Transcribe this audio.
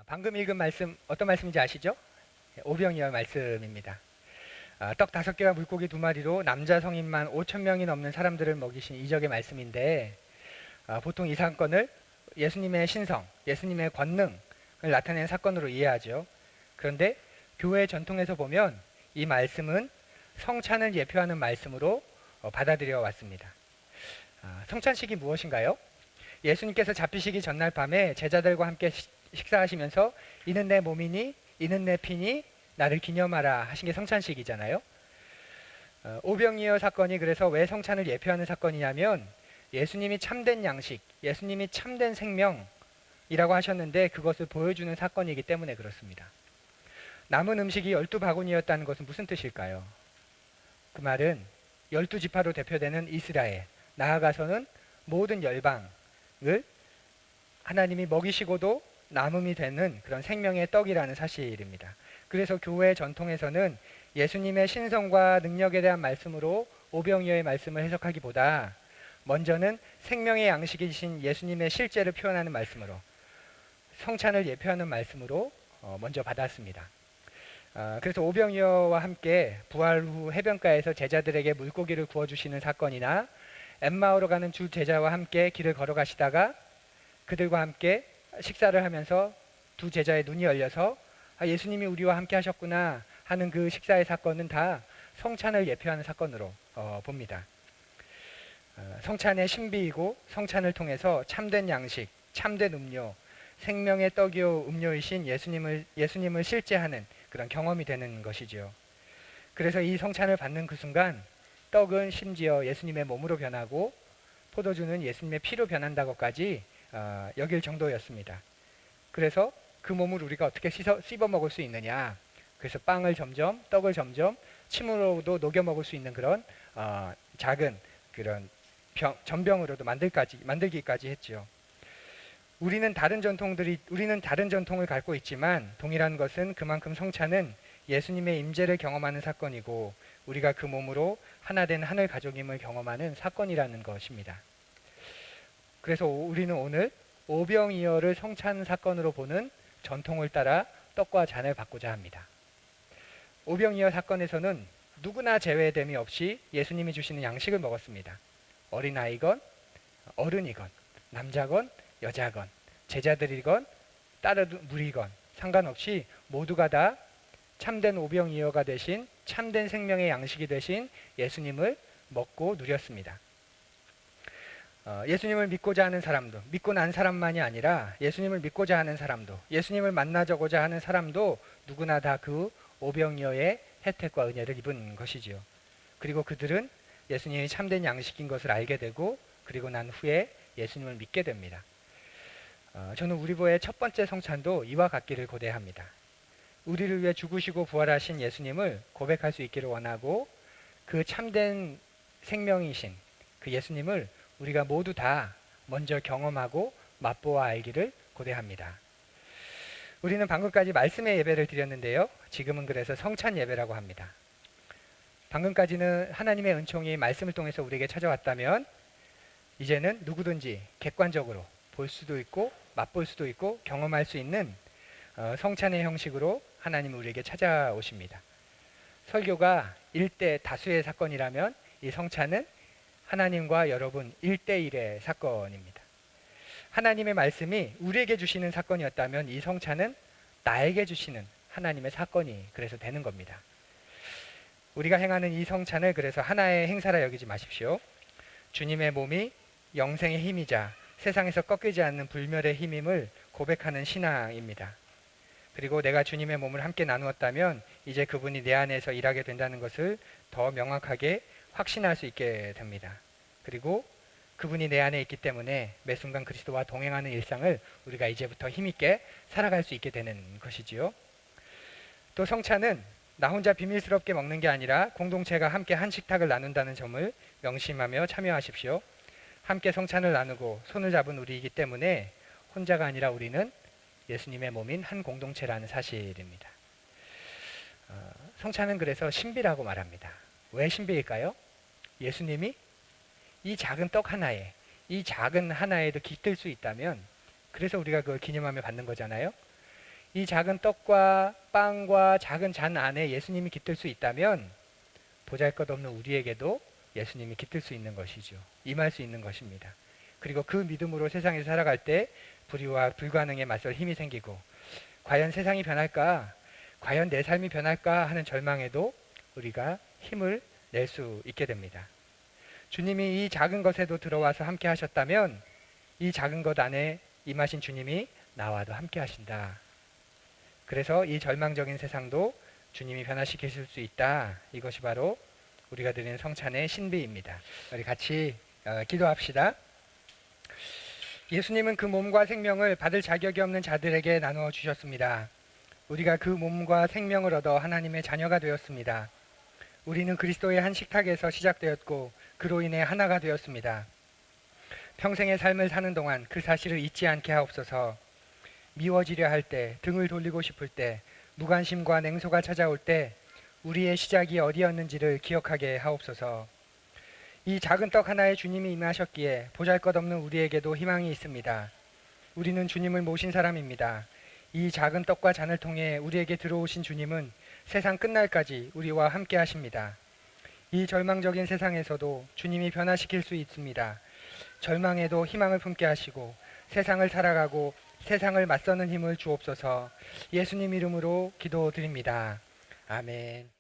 방금 읽은 말씀 어떤 말씀인지 아시죠? 오병이어 말씀입니다. 떡 5개와 물고기 2마리로 남자 성인만 5천 명이 넘는 사람들을 먹이신 이적의 말씀인데 보통 이 사건을 예수님의 신성, 예수님의 권능을 나타내는 사건으로 이해하죠. 그런데 교회 전통에서 보면 이 말씀은 성찬을 예표하는 말씀으로 받아들여 왔습니다. 성찬식이 무엇인가요? 예수님께서 잡히시기 전날 밤에 제자들과 함께 식사하시면서 이는 내 몸이니 이는 내 피니 나를 기념하라 하신 게 성찬식이잖아요. 오병이어 사건이 그래서 왜 성찬을 예표하는 사건이냐면 예수님이 참된 양식, 예수님이 참된 생명이라고 하셨는데 그것을 보여주는 사건이기 때문에 그렇습니다. 남은 음식이 12바구니였다는 것은 무슨 뜻일까요? 그 말은 12지파로 대표되는 이스라엘, 나아가서는 모든 열방을 하나님이 먹이시고도 남음이 되는 그런 생명의 떡이라는 사실입니다. 그래서 교회 전통에서는 예수님의 신성과 능력에 대한 말씀으로 오병이어의 말씀을 해석하기보다 먼저는 생명의 양식이신 예수님의 실제를 표현하는 말씀으로 성찬을 예표하는 말씀으로 먼저 받았습니다. 그래서 오병이어와 함께 부활 후 해변가에서 제자들에게 물고기를 구워주시는 사건이나 엠마오로 가는 주 제자와 함께 길을 걸어가시다가 그들과 함께 식사를 하면서 두 제자의 눈이 열려서 예수님이 우리와 함께 하셨구나 하는 그 식사의 사건은 다 성찬을 예표하는 사건으로 봅니다. 성찬의 신비이고 성찬을 통해서 참된 양식, 참된 음료, 생명의 떡이요 음료이신 예수님을 실제하는 그런 경험이 되는 것이지요. 그래서 이 성찬을 받는 그 순간 떡은 심지어 예수님의 몸으로 변하고 포도주는 예수님의 피로 변한다고까지 여길 정도였습니다. 그래서 그 몸을 우리가 어떻게 씹어 먹을 수 있느냐? 그래서 빵을 점점, 떡을 점점 침으로도 녹여 먹을 수 있는 그런 작은 그런 전병으로도 만들기까지 했죠. 우리는 다른 전통을 갖고 있지만 동일한 것은 그만큼 성찬은 예수님의 임재를 경험하는 사건이고 우리가 그 몸으로 하나 된 하늘 가족임을 경험하는 사건이라는 것입니다. 그래서 우리는 오늘 오병이어를 성찬 사건으로 보는 전통을 따라 떡과 잔을 받고자 합니다. 오병이어 사건에서는 누구나 제외됨이 없이 예수님이 주시는 양식을 먹었습니다. 어린아이건 어른이건 남자건 여자건 제자들이건 다른 무리건 상관없이 모두가 다 참된 오병이어가 되신 참된 생명의 양식이 되신 예수님을 먹고 누렸습니다. 예수님을 믿고자 하는 사람도, 믿고 난 사람만이 아니라 예수님을 믿고자 하는 사람도, 예수님을 만나고자 하는 사람도 누구나 다 그 오병이어의 혜택과 은혜를 입은 것이지요. 그리고 그들은 예수님이 참된 양식인 것을 알게 되고 그리고 난 후에 예수님을 믿게 됩니다. 저는 우리보의 첫 번째 성찬도 이와 같기를 고대합니다. 우리를 위해 죽으시고 부활하신 예수님을 고백할 수 있기를 원하고 그 참된 생명이신 그 예수님을 우리가 모두 다 먼저 경험하고 맛보아 알기를 고대합니다. 우리는 방금까지 말씀의 예배를 드렸는데요. 지금은 그래서 성찬 예배라고 합니다. 방금까지는 하나님의 은총이 말씀을 통해서 우리에게 찾아왔다면 이제는 누구든지 객관적으로 볼 수도 있고 맛볼 수도 있고 경험할 수 있는 성찬의 형식으로 하나님은 우리에게 찾아오십니다. 설교가 1대 다수의 사건이라면 이 성찬은 하나님과 여러분 1대1의 사건입니다. 하나님의 말씀이 우리에게 주시는 사건이었다면 이 성찬은 나에게 주시는 하나님의 사건이 그래서 되는 겁니다. 우리가 행하는 이 성찬을 그래서 하나의 행사라 여기지 마십시오. 주님의 몸이 영생의 힘이자 세상에서 꺾이지 않는 불멸의 힘임을 고백하는 신앙입니다. 그리고 내가 주님의 몸을 함께 나누었다면 이제 그분이 내 안에서 일하게 된다는 것을 더 명확하게 확신할 수 있게 됩니다. 그리고 그분이 내 안에 있기 때문에 매 순간 그리스도와 동행하는 일상을 우리가 이제부터 힘있게 살아갈 수 있게 되는 것이지요. 또 성찬은 나 혼자 비밀스럽게 먹는 게 아니라 공동체가 함께 한 식탁을 나눈다는 점을 명심하며 참여하십시오. 함께 성찬을 나누고 손을 잡은 우리이기 때문에 혼자가 아니라 우리는 예수님의 몸인 한 공동체라는 사실입니다. 성찬은 그래서 신비라고 말합니다. 왜 신비일까요? 예수님이 이 작은 떡 하나에, 이 작은 하나에도 깃들 수 있다면 그래서 우리가 그걸 기념하며 받는 거잖아요. 이 작은 떡과 빵과 작은 잔 안에 예수님이 깃들 수 있다면 보잘것없는 우리에게도 예수님이 깃들 수 있는 것이죠. 임할 수 있는 것입니다. 그리고 그 믿음으로 세상에서 살아갈 때 불의와 불가능에 맞설 힘이 생기고, 과연 세상이 변할까? 과연 내 삶이 변할까? 하는 절망에도 우리가 힘을 낼 수 있게 됩니다. 주님이 이 작은 것에도 들어와서 함께 하셨다면 이 작은 것 안에 임하신 주님이 나와도 함께 하신다. 그래서 이 절망적인 세상도 주님이 변화시키실 수 있다. 이것이 바로 우리가 드리는 성찬의 신비입니다. 우리 같이 기도합시다. 예수님은 그 몸과 생명을 받을 자격이 없는 자들에게 나누어 주셨습니다. 우리가 그 몸과 생명을 얻어 하나님의 자녀가 되었습니다. 우리는 그리스도의 한 식탁에서 시작되었고 그로 인해 하나가 되었습니다. 평생의 삶을 사는 동안 그 사실을 잊지 않게 하옵소서. 미워지려 할 때, 등을 돌리고 싶을 때, 무관심과 냉소가 찾아올 때 우리의 시작이 어디였는지를 기억하게 하옵소서. 이 작은 떡 하나에 주님이 임하셨기에 보잘것없는 우리에게도 희망이 있습니다. 우리는 주님을 모신 사람입니다. 이 작은 떡과 잔을 통해 우리에게 들어오신 주님은 세상 끝날까지 우리와 함께 하십니다. 이 절망적인 세상에서도 주님이 변화시킬 수 있습니다. 절망에도 희망을 품게 하시고 세상을 살아가고 세상을 맞서는 힘을 주옵소서. 예수님 이름으로 기도드립니다. 아멘.